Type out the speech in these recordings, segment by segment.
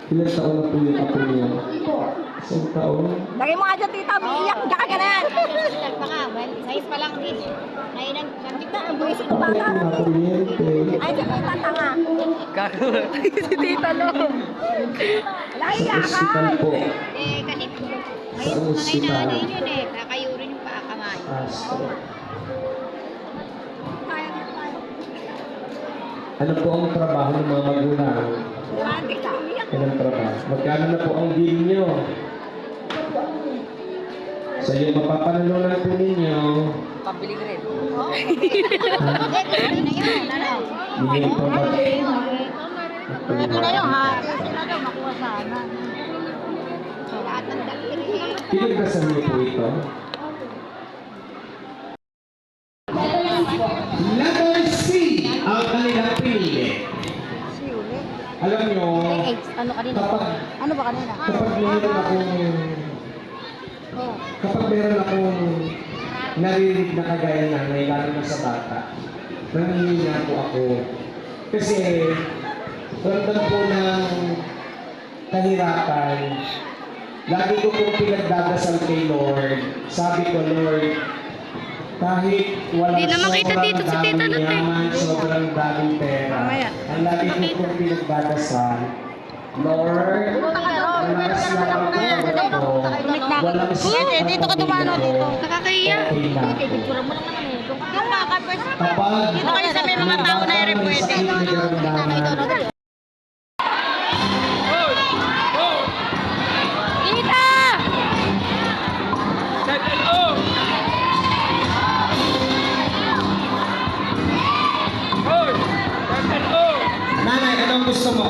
Ilang taon na po yung apo niya? Isang taon? Lagay mo nga dyan, tita. Umiiyak ka ka na. Ilag pa nga. Well, size pa lang din. Ngayon ang Tita, ang buwisit ng Ako bata. yung nakuryente. Ay, si tita, tanga. Si tita, no. Wala, Sa iyakan. ospital po. kasi Sa ngayon ospital. nanay yun kakayurin yung paakamay. Astro. Ano po ang trabaho ng mga magulang? Grabe ka. Umiyak. Ilang trabaho? Magkano na po ang bill nyo? So yung mapapanalunan po ninyo, Pambili ko rin. Hindi na yun. Ano? bigyan po na. Ito na yun ha. Sila daw makuha sana. Lahat ng dali. Pinagdasal niyo po ito? Letter C ang kanilang pinili. Alam nyo, Ano kanina? kapag Ano ba kanina? kapag meron akong naririnig na kagaya ng lalo na sa bata, nanginginig po ako. Kasi ramdam po ng kahirapan. Lagi ko pong pinagdadasal kay Lord. Sabi ko, Lord, kahit walang Hindi na makita dito si Tita Nat, eh. yaman, sobrang daming pera, ang lagi ko pong pinagdadasal, Lord, malakas lang ako, walang sakit Dito ka dumano dito. Nakakahiya. okay na. Picture mo lang naman eh. Yung baka first. Kapag Dito kayo sa may mga tao na rin pwede. sakit na naramdaman, Tita! Nanay, anong gusto mo?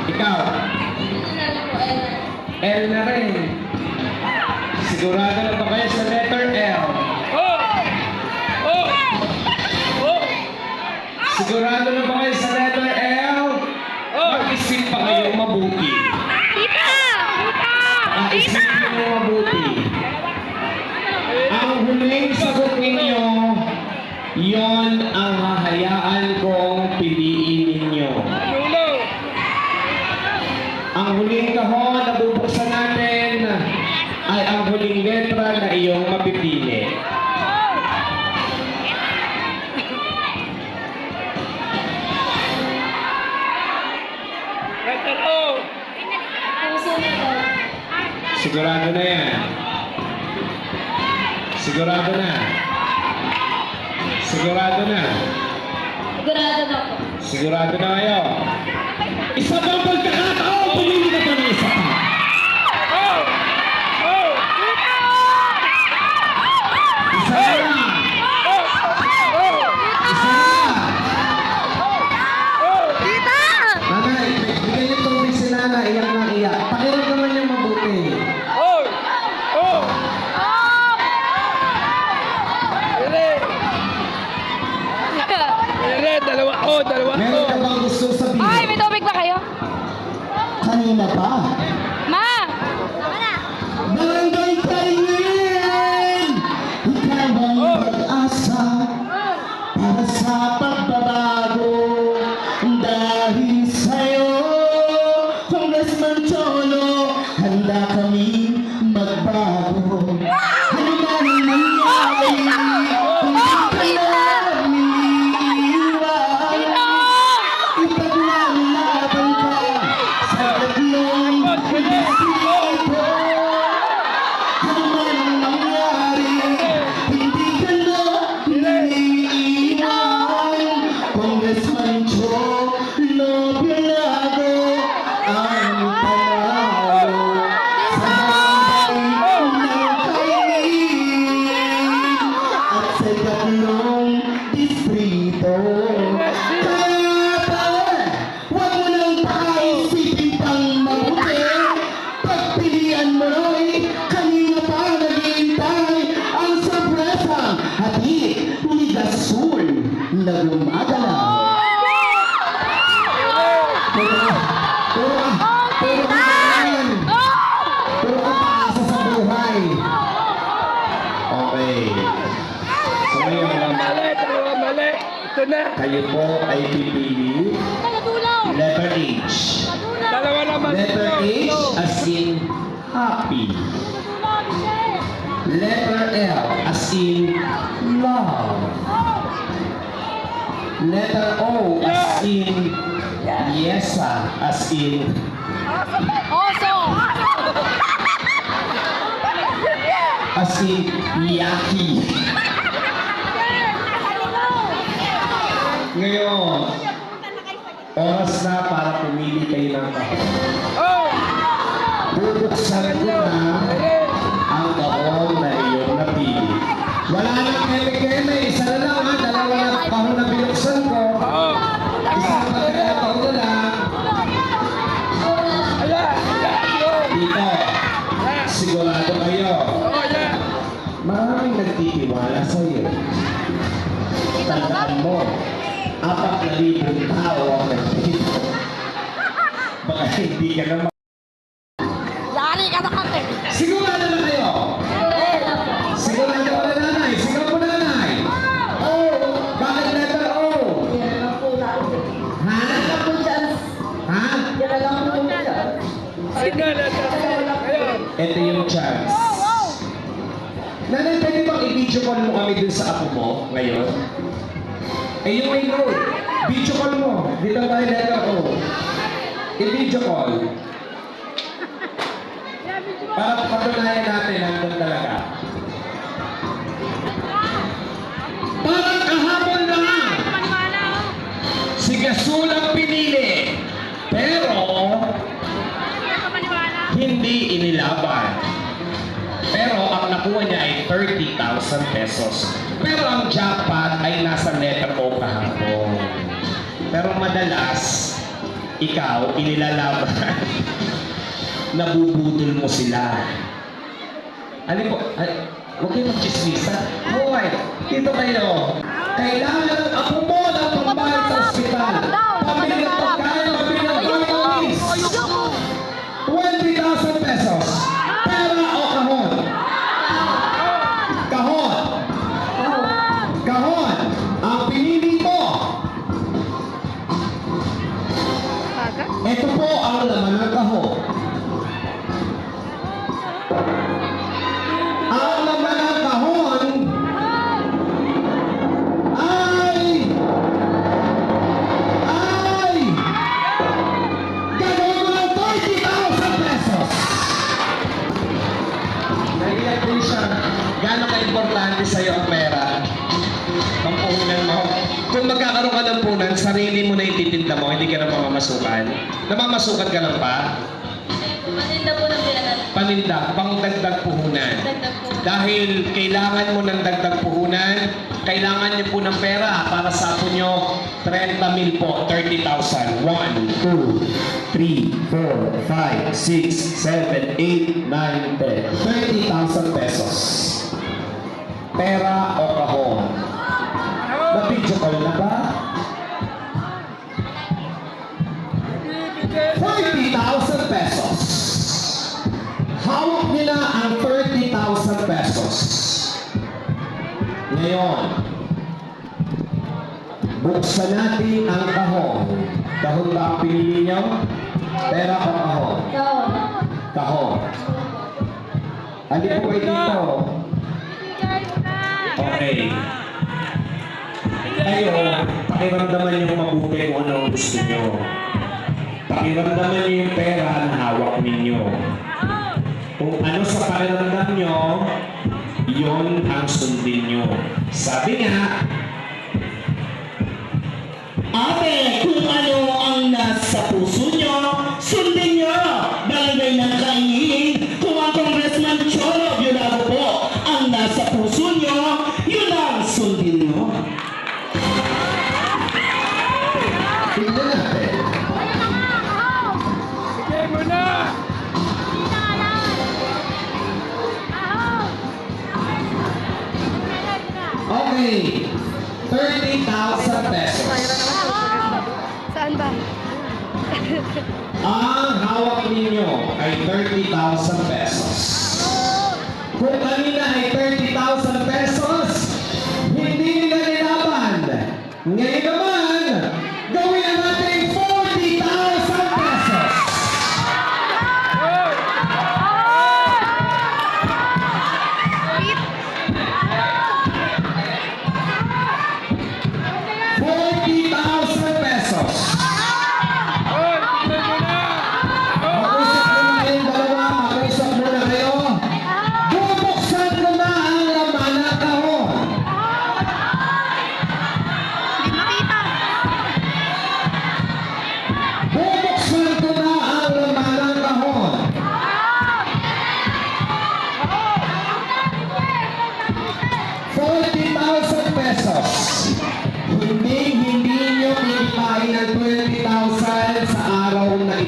Ikaw? L na rin. Sigurado na ba kayo sa letter L? Sigurado na ba kayo sa letter L? Mag-isip pa kayo mabuti. Tita! Mag-isip nyo mabuti. Ang huling sagot ninyo, yon ang hahayaan kong piliin ninyo. Ang huling kahon na bubuksan natin ay ang huling letra na iyong mapipili. Sigurado na yan. Sigurado na. Sigurado na. Sigurado na po. Sigurado na kayo. Isa bang pagkakataon, pumili na pa ng isa pa. Isa na. Isa na. Tita! Nanay, bigyan niyo tubig si Nana, iyak na iyak. Pakiramdaman niyo mabuti. Meron ka bang gusto sabihin? Ay, may tubig ba kayo? Kanina pa. Ma! Barangay Kaingin! Ikaw ang pag-asa para sa pagbabago. Dahil sa'yo, Congressman Cholo, handa kami magbago. Ano man ang mangyari, hindi ka namin iiwan. Ipaglalaban ka sa tatlong distrito. Ano man ang mangyari, hindi ka na iniiwan. Congressman Cholo Bilago ang panalo sa barangay ng Kaingin at sa tatlong distrito. Huwag mo nang pakaisipin pang mabuti. Pagpilian mo'y kanina pa naghihintay ang sorpresang hatid ni Gasol na gumagalaw. Puro kapayan. Puro kapaasa sa buhay. Okay. So ngayon, Mali. Ito na. Kayo po ay pipili. Letter H. Dalawa naman. Letter H as in happy. Letter L as in love. Letter O as in yesa, as in Oso! yaki. Ngayon, oras na para pumili kayo ng kahon. Oh! Bubuksan ko na ang kahon na iyong napili. Wala nang keme-keme, isa na lang ha, dalawa na kahon na binuksan ko. Oh! Isang pagkakataon na lang. Dito, sigurado kayo. Oh, yeah! Maraming nagtitiwala sa iyo. Tandaan mo, 4,000 tao ang nagtitiwala. Baka hindi ka na Yari ka na kasi! sigurado na kayo. Sigurado ka na nanay. Sigaw mo na nanay. Bakit letter O? Ha? Ha? Sige, ayun. Ito yung chance. Nanay, pwede bang i-video call mo kami dun sa apo mo ngayon? Eh, yung may note. Video call mo. Dito tayo letter O. I-video call. Para patunayan natin nandun talaga. Parang kahapon lang. Si Gasol ang pinili. Pero, hindi inilaban. Pero ang nakuha niya ay 30,000 pesos. Pero ang jackpot ay nasa letter O kahapon. Pero madalas, ikaw, inilalaban. Nabubudol mo sila. Ano po? Huwag kayo mag-chismisa. Hoy, dito kayo. Kailangan ng apo mo ng pambayad sa ospital. Pabili ng pagkain, pabili ng vitamins. 20,000 pesos. Pera o kahon? Kahon. Kahon. Ang pinili mo. Ito po ang laman ng kahon. Ang laman ng kahon ay gagawin mo ng 30,000 pesos. Naiyak din siya. Gano'n ka-importante sa'yo ang pera? Pampuhunan mo. Kung magkakaroon ka ng punan, sarili mo na ititinda mo, hindi ka na mamamasukan. Namamasukan ka lang pa? Matinda po ng pinanan. Paninda, pangdagdag puhunan. Dahil kailangan mo ng dagdag puhunan, kailangan niyo po ng pera para sa apo nyo, 30,000 po, 30,000. 1, 2, 3, 4, 5, 6, 7, 8, 9, 10. 30,000 pesos. Pera o kahon? Na-video call na ba? 30,000 pesos. Hawak nila ang 30,000 pesos. Ngayon, buksan natin ang kahon. Kahon ba ang pinili nyo? Pera o kahon? Kahon. Ano po kayo dito? Okay. Kayo, pakiramdaman nyo mabuti kung ano ang gusto nyo. Pakiramdaman nyo yung pera na hawak ninyo. Kung ano sa pakiramdam nyo, yon ang sundin nyo. Sabi nga, Ate, kung ano ang nasa puso nyo, sundin nyo. Barangay ng kainin, kung ang Congressman Cholo Biolago po ang nasa puso nyo, yun ang sundin nyo. tingnan natin. Sige mo na! Okay. 30,000 pesos. Saan ba? Ang hawak ninyo ay 30,000 pesos. Kung kanina ay 30,000 pesos, hindi nila nilaban. Ngayon naman,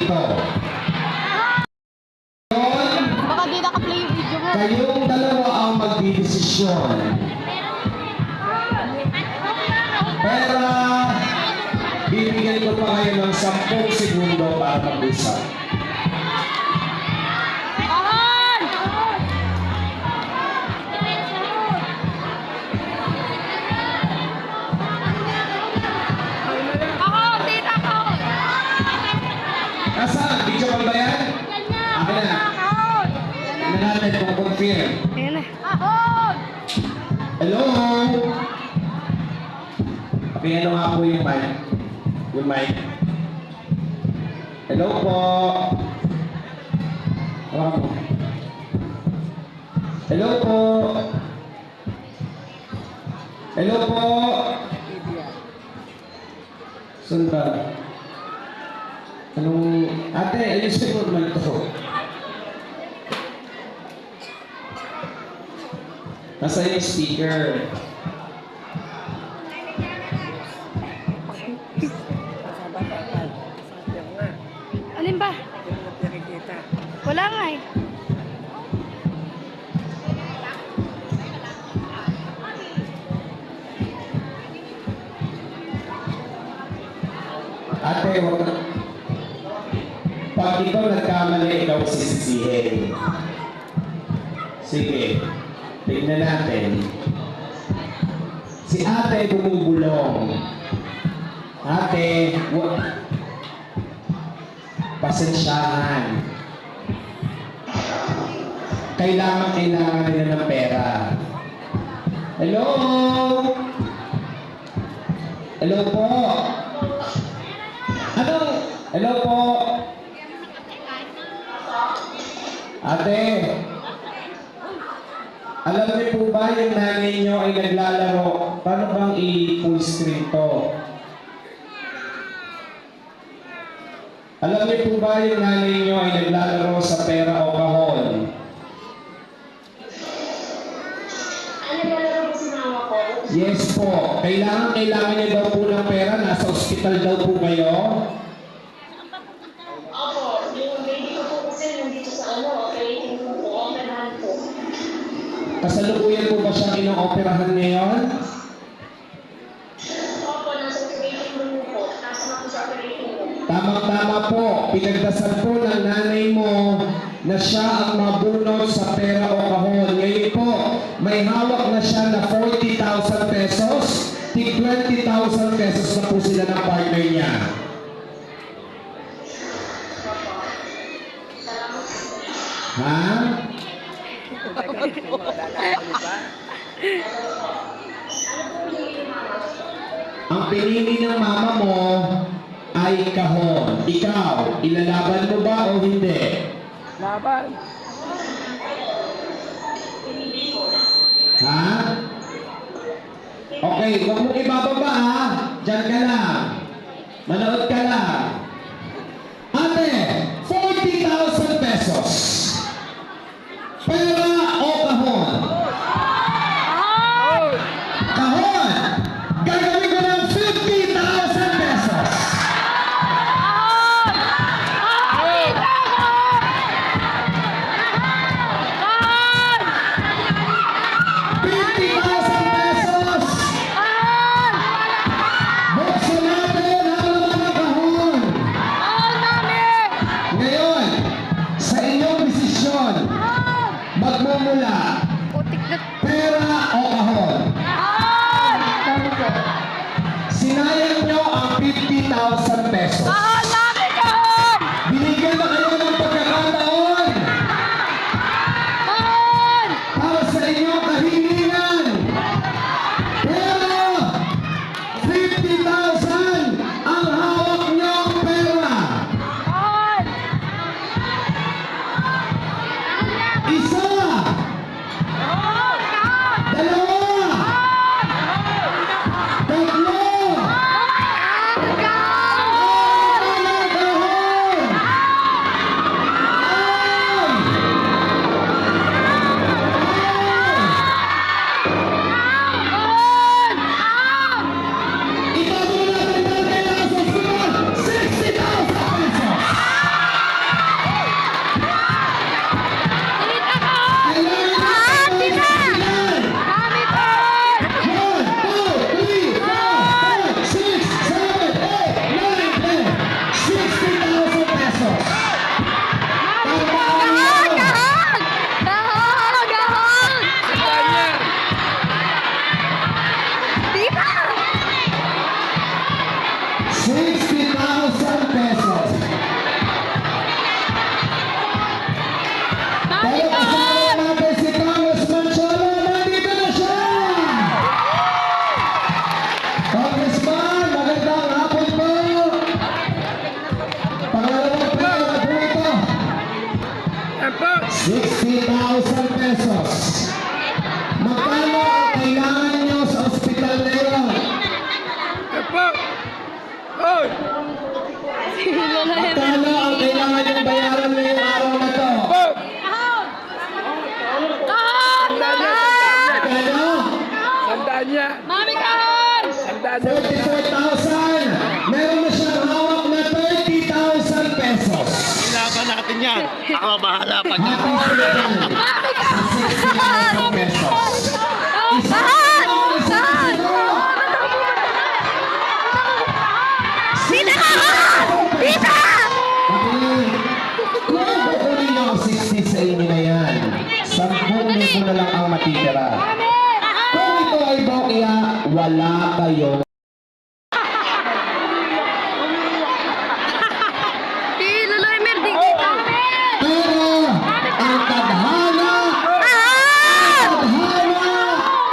dito. Ngayon, Baka di naka-play yung video mo. kayong dalawa ang magdidesisyon. Pero, bibigyan ko pa kayo ng 10 segundo para mag-usap. Ahon! Ahon! Tita ko! Nasaan? Video call ba yan? Akin na. Ahon! Tingnan natin kung confirm. Ayan na. Ahon! Hello? Okay, ano nga po yung mic? Yung mic? Hello po? Hawakan mo. Hello po? Hello po? Sundan. Anong... Ate, ayusin mo naman ito. Nasa yung speaker. Alin ba? Wala nga eh. Ate, wag na. Pag ikaw nagkamali, ikaw sisisihin. Sige, tignan natin. Si ate bumubulong. Ate, pasensyahan. Kailangan nila ng pera. Hello? Hello po? Anong? Hello po? Ate, alam niyo po ba yung nanay niyo ay naglalaro? Paano bang i-full screen to? Alam niyo po ba yung nanay niyo ay naglalaro sa pera o kahon? Yes po. Kailangan niyo daw po ng pera. Nasa ospital daw po kayo. Opo, yung baby ko po kasi nandito sa operating room po, operahan po. Kasalukuyan po ba siya ino-operahan ngayon? Opo, nasa operating room po. Nasa na po sa operating room. Tamang-tama po. Pinagdasal po ng nanay mo na siya ang mabunot sa pera o kahon. Ngayon po, may hawak na siya na 40,000 pesos. Tig 20,000 pesos na po sila ng partner niya. Ha? Ang pinili ng mama mo ay kahon. Ikaw, ilalaban mo ba o hindi? Laban. Ha? Okay, huwag mong ibababa ha. Diyan ka lang. Manood ka lang. Ate, 40,000 pesos. Pera o kahon? Kahon! Gagawin ko ng 50,000 pesos. 50,000 pesos! Buksan natin ang laman ng kahon! Si Lola Emer. Magkano ang kailangan yung bayaran ngayong araw na to? Magkano? Mami kahon! 44,000. Meron na siyang hawak na 30,000 pesos. Ilaban natin yan. Ako bahala pag Happy Freedom. Mami kahon! 60,000 pesos. Kahon! Kahon! Tita kahon! Tita! Okay. Kung kukunin niyo ang 60 sa inyo na yan, 10,000 na lang ang matitira. Kung ito ay bokya, wala kayo. Si Lola Emer, di kita. Pero ang tadhana, Kahon! tadhana,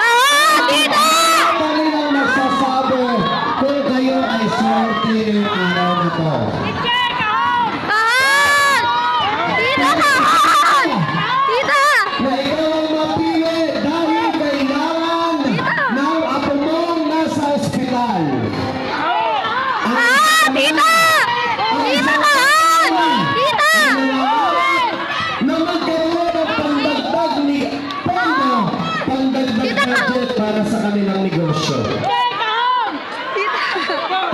Kahon! Tita! pa rin ang nagsasabi kung kayo ay swerte ngayong araw na to. Kahon! Tita kahon! Tita! Na ikaw ang mapili dahil kailangan ng apo mong nasa ospital. Tita! Tita kahon! Tita! Na magkaroon ng pandagdag ni pondo, pandagdag budget para sa kanilang negosyo. Tita!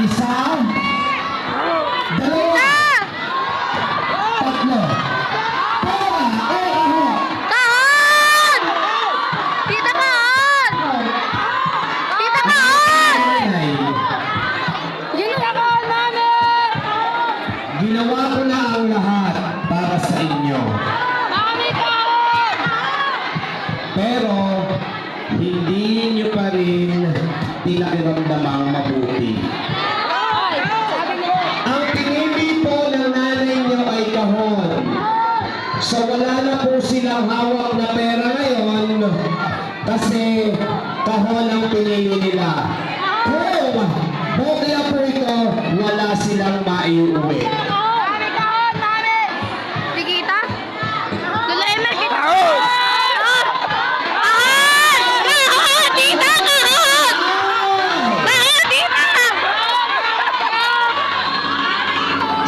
Isa, dalawa, tatlo. Pera, ako. Kahon! Tita kahon! Tita kahon! Ay, Yun ang kahon, mami! ginawa ko na ang lahat para sa inyo. Mami kahon! Pero, hindi nyo pa rin tinakiramdamang mabuti. Ang pinili po ng nanay nyo ay kahon. So wala na po silang hawak na pera ngayon kasi kahon ang pinili nila. Kung bokya po ito, wala silang maiuwi. Mami kahon, mami! Si kita? Lola Emer, kita! Kahon! Kahon! Tita kahon! Kahon, tita!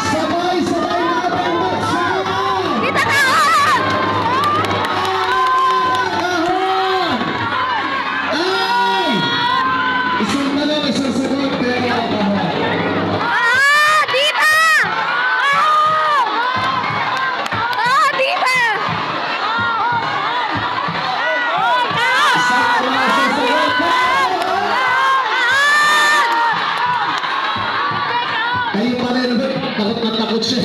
Sabay-sabay natin magsayaw! Tita kahon! Kahon! Ay! Isang tanong, isang sagot, pero kahon. Tita! Tita! Isang klase sagot, kahon! Kayo pa rin, takot na takot siya.